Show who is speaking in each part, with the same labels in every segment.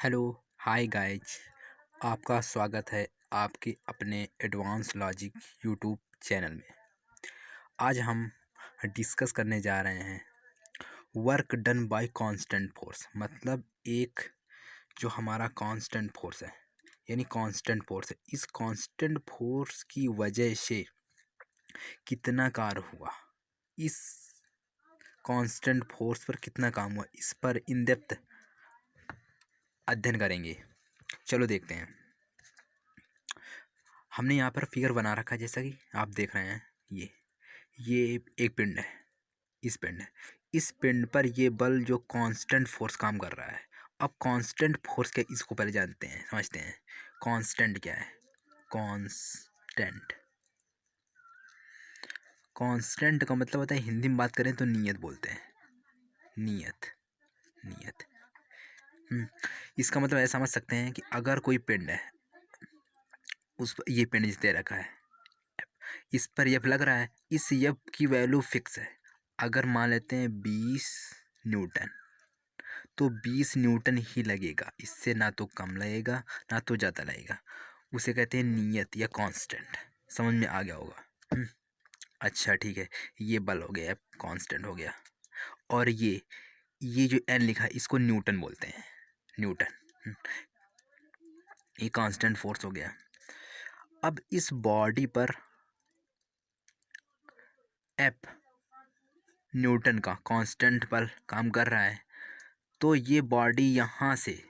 Speaker 1: Hello, hi guys. आपका स्वागत है आपके अपने एडवांस लॉजिक यूट्यूब चैनल में। आज हम डिस्कस करने जा रहे हैं work done by constant force. मतलब एक जो हमारा कांस्टेंट फोर्स है, यानी कांस्टेंट फोर्स है, इस कांस्टेंट फोर्स की वजह से कितना कार्य हुआ, इस कांस्टेंट फोर्स पर कितना काम हुआ, इस पर इन डेप्थ अध्ययन करेंगे। चलो देखते हैं। हमने यहाँ पर फिगर बना रखा है, जैसा कि आप देख रहे हैं। ये एक पिंड है, इस पिंड पर ये बल जो कांस्टेंट फोर्स काम कर रहा है। अब कांस्टेंट फोर्स क्या, इसको पहले जानते हैं, समझते हैं। कांस्टेंट क्या है? कांस्टेंट का मतलब होता है, हिंदी में बात करें तो नियत बोलते हैं। नियत। इसका मतलब ऐसा समझ सकते हैं कि अगर कोई पिंड है, उस पर ये पिंड जिस दे रखा है, इस पर एफ लग रहा है, इस एफ की वैल्यू फिक्स है। अगर मान लेते हैं 20 न्यूटन, तो 20 न्यूटन ही लगेगा, इससे ना तो कम लगेगा ना तो ज़्यादा लगेगा। उसे कहते हैं नियत या कांस्टेंट। समझ में आ गया होगा। अच्छा ठीक है, ये बल हो गया, कांस्टेंट हो गया। और ये जो एन लिखा है, इसको न्यूटन बोलते हैं, न्यूटन। ये कांस्टेंट फोर्स हो गया। अब इस बॉडी पर एफ न्यूटन का कांस्टेंट बल काम कर रहा है, तो ये बॉडी यहाँ से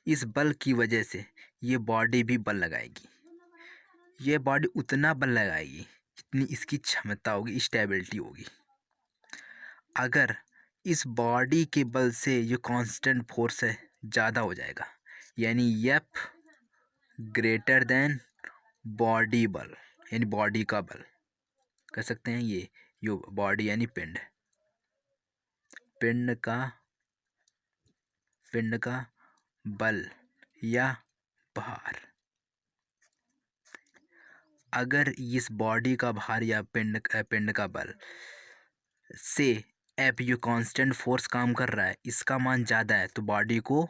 Speaker 1: इस बल की वजह से ये बॉडी भी बल लगाएगी। ये बॉडी उतना बल लगाएगी जितनी इसकी क्षमता होगी, स्टेबिलिटी होगी। अगर इस बॉडी के बल से ये कांस्टेंट फोर्स है ज़्यादा हो जाएगा, यानी एफ ग्रेटर देन बॉडी बल, यानी बॉडी का बल कह सकते हैं। ये जो बॉडी यानी पिंड का बल या भार, अगर इस बॉडी का भार या पिंड का बल से एफ यू कांस्टेंट फोर्स काम कर रहा है, इसका मान ज़्यादा है, तो बॉडी को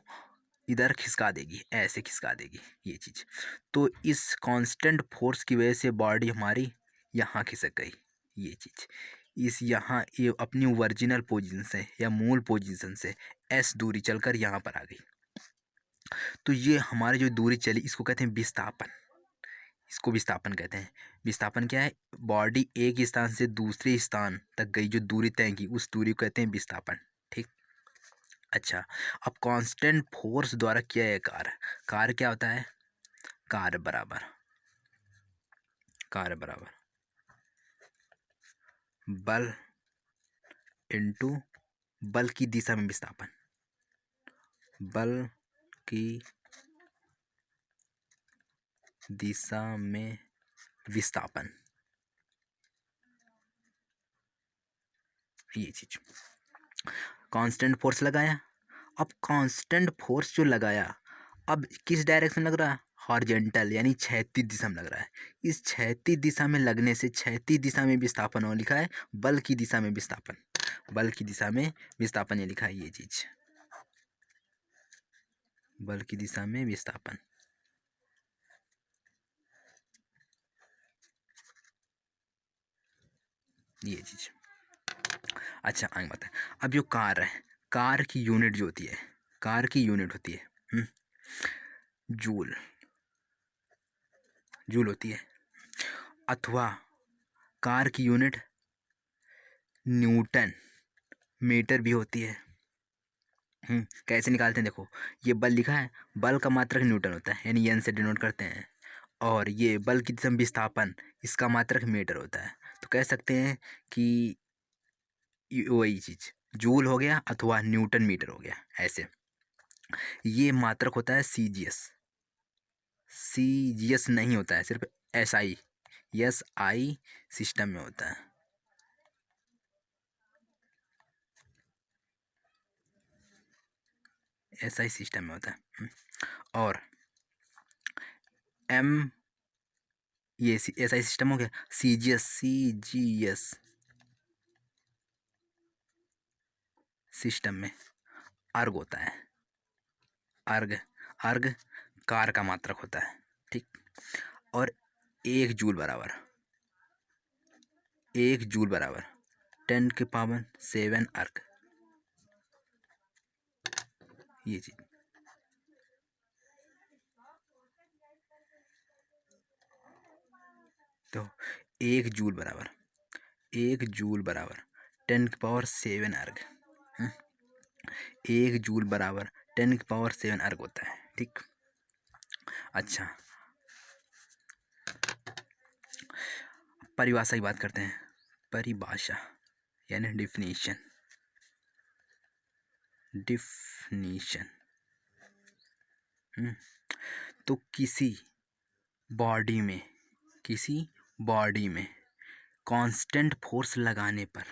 Speaker 1: इधर खिसका देगी, ऐसे खिसका देगी ये चीज़। तो इस कांस्टेंट फोर्स की वजह से बॉडी हमारी यहाँ खिसक गई, ये चीज़। इस यहाँ ये अपनी ओरिजिनल पोजीशन से या मूल पोजीशन से एस दूरी चलकर यहाँ पर आ गई। तो ये हमारी जो दूरी चली, इसको कहते हैं विस्थापन। इसको विस्थापन कहते हैं। विस्थापन क्या है? बॉडी एक स्थान से दूसरे स्थान तक गई, जो दूरी तय की, उस दूरी को कहते हैं विस्थापन। ठीक। अच्छा, अब कांस्टेंट फोर्स द्वारा किया गया कार्य क्या होता है? कार्य बराबर बल इनटू बल की दिशा में विस्थापन। बल की दिशा में विस्थापन, ये चीज। कांस्टेंट फोर्स लगाया। अब कांस्टेंट फोर्स जो लगाया, अब किस डायरेक्शन लग रहा है? हॉरिजॉन्टल, यानी क्षैतिज दिशा में लग रहा है। इस क्षैतिज दिशा में लगने से क्षैतिज दिशा में विस्थापन हो, लिखा है बल की दिशा में विस्थापन। बल की दिशा में विस्थापन ये लिखा है, ये चीज, बल की दिशा में विस्थापन। ये चीज। अच्छा आगे बताएं। अब जो कार है, कार की यूनिट जो होती है, जूल होती है, अथवा कार की यूनिट न्यूटन मीटर भी होती है। कैसे निकालते हैं? देखो, ये बल लिखा है, बल का मात्रक न्यूटन होता है, यानी एन से डिनोट करते हैं। और ये बल की दिशा में विस्थापन, इसका मात्रक मीटर होता है। तो कह सकते हैं कि वही चीज जूल हो गया अथवा न्यूटन मीटर हो गया, ऐसे। ये मात्रक होता है सीजीएस नहीं होता है, सिर्फ एसआई सिस्टम में होता है। एसआई सिस्टम में होता है। और एम ये एसआई सिस्टम हो गया। सीजीएस सिस्टम में अर्ग होता है। अर्ग अर्ग कार का मात्रक होता है, ठीक। और 1 जूल बराबर 10⁻7 अर्ग, ये चीज। तो 1 जूल बराबर 10⁻7 अर्ग। 1 जूल बराबर 10⁻7 अर्ग होता है, ठीक। अच्छा, परिभाषा की बात करते हैं। परिभाषा यानी डिफिनीशन। तो किसी बॉडी में कांस्टेंट फोर्स लगाने पर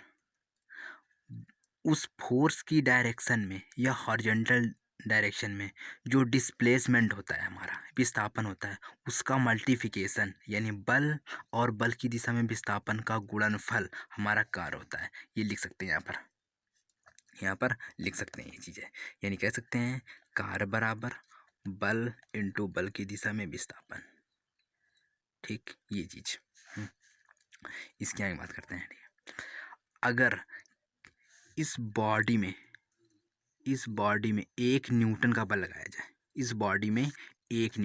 Speaker 1: उस फोर्स की डायरेक्शन में या हॉरिजॉन्टल डायरेक्शन में जो डिस्प्लेसमेंट होता है, हमारा विस्थापन होता है, उसका मल्टीप्लिकेशन यानी बल और बल की दिशा में विस्थापन का गुणनफल हमारा कार्य होता है। ये लिख सकते हैं यहाँ पर लिख सकते हैं ये चीज़ें, यानी कह सकते हैं कार्य बराबर बल इंटू बल की दिशा में विस्थापन, ठीक। ये चीज इसकी आगे बात करते हैं, ठीक। अगर इस बॉडी में 1 न्यूटन का बल लगाया जाए, इस बॉडी में 1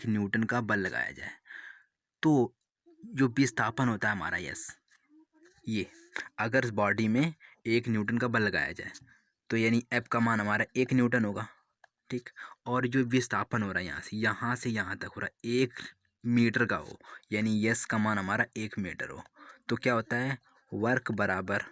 Speaker 1: न्यूटन का बल लगाया जाए, तो जो विस्थापन होता है हमारा, ये अगर इस बॉडी में 1 न्यूटन का बल लगाया जाए तो यानी एफ का मान हमारा 1 न्यूटन होगा, ठीक। और जो विस्थापन हो रहा है यहाँ से यहाँ तक हो रहा है 1 मीटर का हो, यानी यस का मान हमारा 1 मीटर हो, तो क्या होता है वर्क बराबर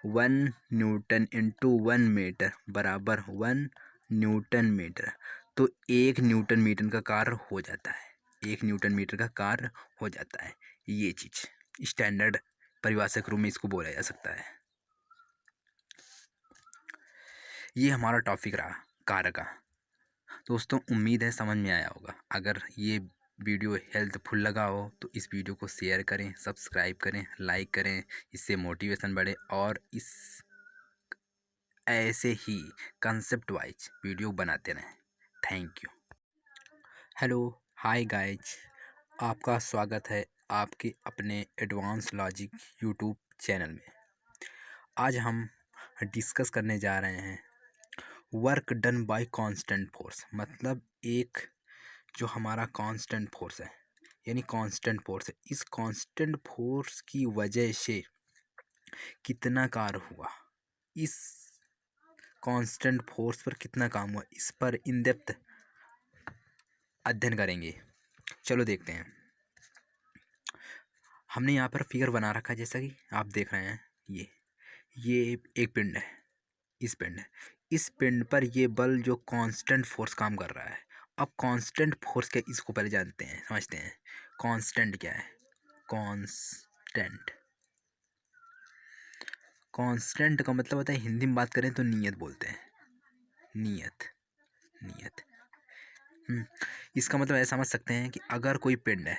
Speaker 1: 1 न्यूटन इंटू 1 मीटर बराबर 1 न्यूटन मीटर। तो 1 न्यूटन मीटर का कार्य हो जाता है, 1 न्यूटन मीटर का कार्य हो जाता है। ये चीज स्टैंडर्ड परिभाषा के रूप में इसको बोला जा सकता है। ये हमारा टॉपिक रहा कार्य का। दोस्तों, उम्मीद है समझ में आया होगा। अगर ये वीडियो हेल्पफुल लगा हो तो इस वीडियो को शेयर करें, सब्सक्राइब करें, लाइक करें, इससे मोटिवेशन बढ़े और इस ऐसे ही कंसेप्ट वाइज वीडियो बनाते रहें। Thank you. Hello, hi guys, आपका स्वागत है आपके अपने एडवांस लॉजिक यूट्यूब चैनल में। आज हम डिस्कस करने जा रहे हैं work done by constant force, मतलब एक जो हमारा कांस्टेंट फोर्स है, यानी कांस्टेंट फोर्स है, इस कांस्टेंट फोर्स की वजह से कितना कार्य हुआ, इस कांस्टेंट फोर्स पर कितना काम हुआ, इस पर इन डेप्थ अध्ययन करेंगे। चलो देखते हैं। हमने यहाँ पर फिगर बना रखा है, जैसा कि आप देख रहे हैं। ये एक पिंड है, इस पिंड पर ये बल जो कांस्टेंट फोर्स काम कर रहा है। अब कांस्टेंट फोर्स क्या, इसको पहले जानते हैं, समझते हैं। कांस्टेंट क्या है? कांस्टेंट का मतलब होता है, हिंदी में बात करें तो नियत बोलते हैं, नियत। इसका मतलब ऐसा समझ सकते हैं कि अगर कोई पिंड है,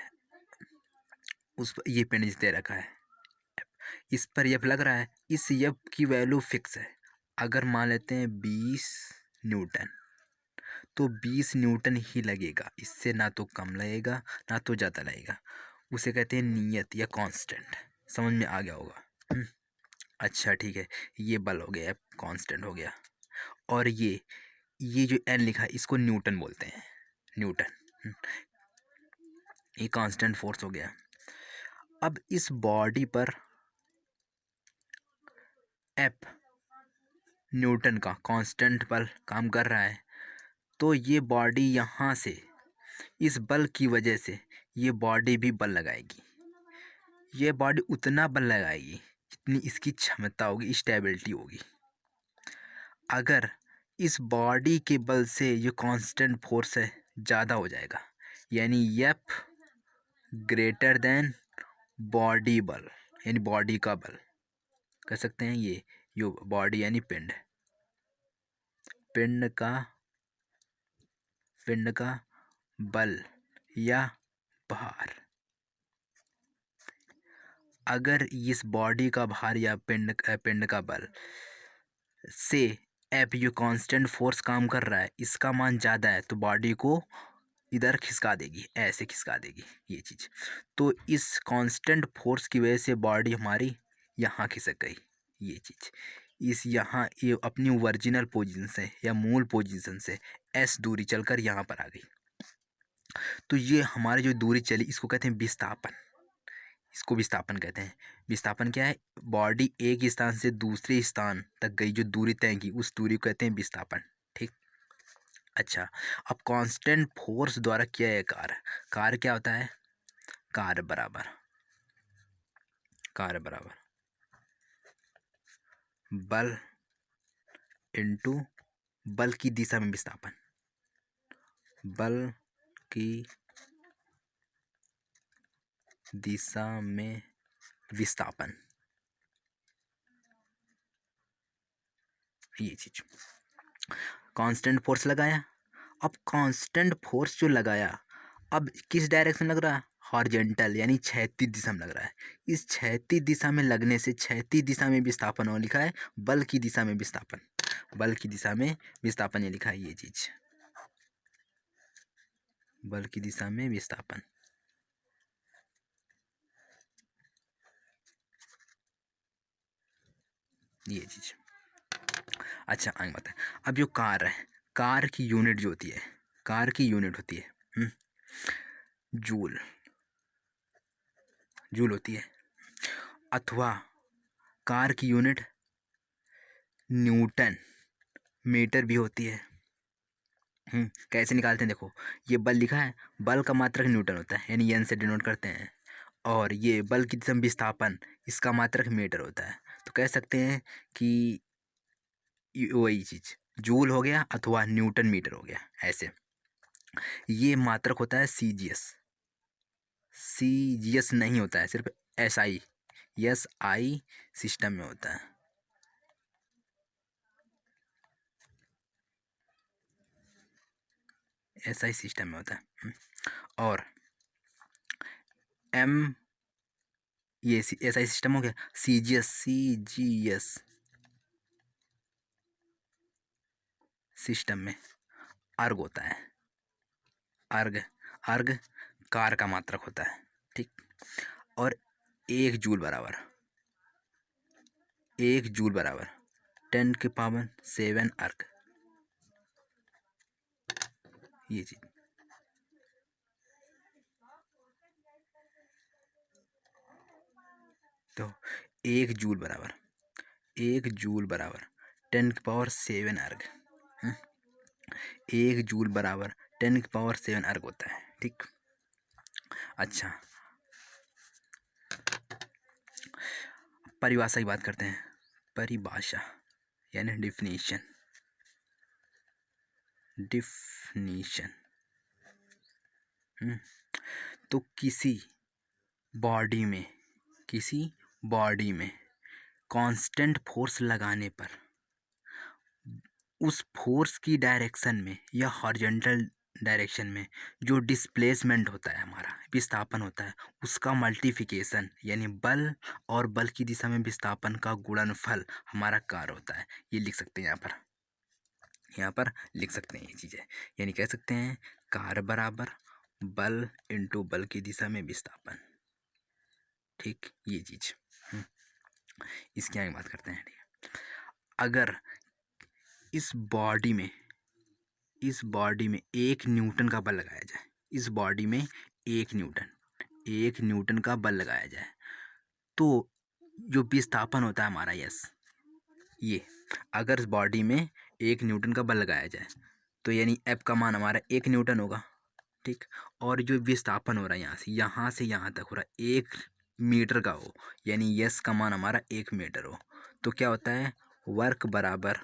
Speaker 1: उस ये पिंड जिस दे रखा है, इस पर यफ लग रहा है, इस यफ की वैल्यू फिक्स है। अगर मान लेते हैं 20 न्यूटन, तो 20 न्यूटन ही लगेगा, इससे ना तो कम लगेगा ना तो ज़्यादा लगेगा। उसे कहते हैं नियत या कांस्टेंट। समझ में आ गया होगा। अच्छा, ठीक है, ये बल हो गया, कांस्टेंट हो गया। और ये जो एन लिखा है, इसको न्यूटन बोलते हैं, न्यूटन। ये कांस्टेंट फोर्स हो गया। अब इस बॉडी पर एफ न्यूटन का कांस्टेंट बल काम कर रहा है, तो ये बॉडी यहाँ से इस बल की वजह से ये बॉडी भी बल लगाएगी। ये बॉडी उतना बल लगाएगी जितनी इसकी क्षमता होगी, स्टेबिलिटी होगी। अगर इस बॉडी के बल से ये कांस्टेंट फोर्स है ज़्यादा हो जाएगा, यानी एफ ग्रेटर देन बॉडी बल, यानी बॉडी का बल कह सकते हैं। ये बॉडी यानी पिंड का बल या भार। अगर इस बॉडी का भार या पिंड का बल से एफ यू कांस्टेंट फोर्स काम कर रहा है, इसका मान ज़्यादा है तो बॉडी को इधर खिसका देगी, ऐसे खिसका देगी ये चीज़। तो इस कांस्टेंट फोर्स की वजह से बॉडी हमारी यहाँ खिसक गई, ये चीज़ इस यहाँ ये अपनी ओरिजिनल पोजीशन से या मूल पोजीशन से एस दूरी चलकर यहाँ पर आ गई। तो ये हमारी जो दूरी चली इसको कहते हैं विस्थापन, इसको विस्थापन कहते हैं। विस्थापन क्या है? बॉडी एक स्थान से दूसरे स्थान तक गई, जो दूरी तय की उस दूरी को कहते हैं विस्थापन। ठीक। अच्छा, अब कांस्टेंट फोर्स द्वारा किया गया कार्य, कार्य क्या होता है? कार्य बराबर बल इंटू बल की दिशा में विस्थापन, बल की दिशा में विस्थापन, ये चीज। कांस्टेंट फोर्स लगाया, अब कांस्टेंट फोर्स जो लगाया अब किस डायरेक्शन लग रहा है? हॉरिजॉन्टल यानी क्षैतिज दिशा में लग रहा है। इस क्षैतिज दिशा में लगने से क्षैतिज दिशा में विस्थापन और लिखा है बल की दिशा में विस्थापन, बल की दिशा में विस्थापन ये लिखा है, ये चीज बल की दिशा में विस्थापन। ये चीज। अच्छा आगे बताए, अब जो कार है, कार की यूनिट जो होती है, कार की यूनिट होती है जूल, जूल होती है, अथवा कार की यूनिट न्यूटन मीटर भी होती है। कैसे निकालते हैं? देखो, ये बल लिखा है, बल का मात्रक न्यूटन होता है यानी एन से डिनोट करते हैं, और ये बल की दिशा में विस्थापन इसका मात्रक मीटर होता है। तो कह सकते हैं कि वही चीज जूल हो गया अथवा न्यूटन मीटर हो गया, ऐसे। ये मात्रक होता है सीजीएस, सीजीएस नहीं होता है, सिर्फ एसआई, एस आई सिस्टम में होता है। एसआई सिस्टम में होता है। और एम ये एसआई सिस्टम हो गया। सीजीएस, सीजीएस सिस्टम में अर्ग होता है, अर्ग, अर्ग कार का मात्रक होता है। ठीक। और 1 जूल बराबर 10⁻⁷ अर्ग, ये चीज। तो 1 जूल बराबर 10⁻⁷ अर्ग, 1 जूल बराबर 10⁻⁷ अर्ग होता है। ठीक। अच्छा, परिभाषा की बात करते हैं। परिभाषा यानी डिफिनीशन, तो किसी बॉडी में कांस्टेंट फोर्स लगाने पर उस फोर्स की डायरेक्शन में या हॉरिजॉन्टल डायरेक्शन में जो डिस्प्लेसमेंट होता है, हमारा विस्थापन होता है, उसका मल्टीप्लिकेशन यानी बल और बल की दिशा में विस्थापन का गुणनफल हमारा कार्य होता है। ये लिख सकते हैं यहाँ पर लिख सकते हैं ये चीज़ें, यानी कह सकते हैं कार्य बराबर बल इंटू बल की दिशा में विस्थापन। ठीक, ये चीज। इसकी आगे बात करते हैं। अगर इस बॉडी में 1 न्यूटन का बल लगाया जाए, इस बॉडी में 1 न्यूटन का बल लगाया जाए, तो जो विस्थापन होता है हमारा यस, ये अगर इस बॉडी में 1 न्यूटन का बल लगाया जाए तो यानी एफ का मान हमारा 1 न्यूटन होगा। ठीक। और जो विस्थापन हो रहा है यहाँ से यहाँ तक हो रहा है 1 मीटर का हो, यानी यस का मान हमारा 1 मीटर हो, तो क्या होता है? वर्क बराबर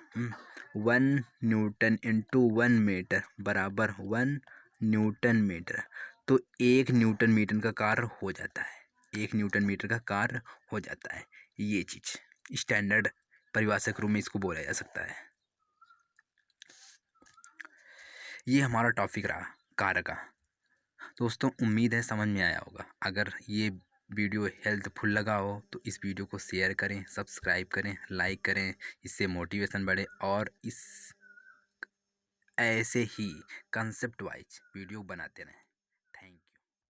Speaker 1: 1 न्यूटन इंटू 1 मीटर बराबर 1 न्यूटन मीटर। तो 1 न्यूटन मीटर का कार्य हो जाता है, 1 न्यूटन मीटर का कार्य हो जाता है। ये चीज स्टैंडर्ड परिभाषा के रूप में इसको बोला जा सकता है। ये हमारा टॉपिक रहा कार्य का। दोस्तों उम्मीद है समझ में आया होगा। अगर ये वीडियो हेल्पफुल लगा हो तो इस वीडियो को शेयर करें, सब्सक्राइब करें, लाइक करें, इससे मोटिवेशन बढ़े और इस ऐसे ही कंसेप्ट वाइज वीडियो बनाते रहें।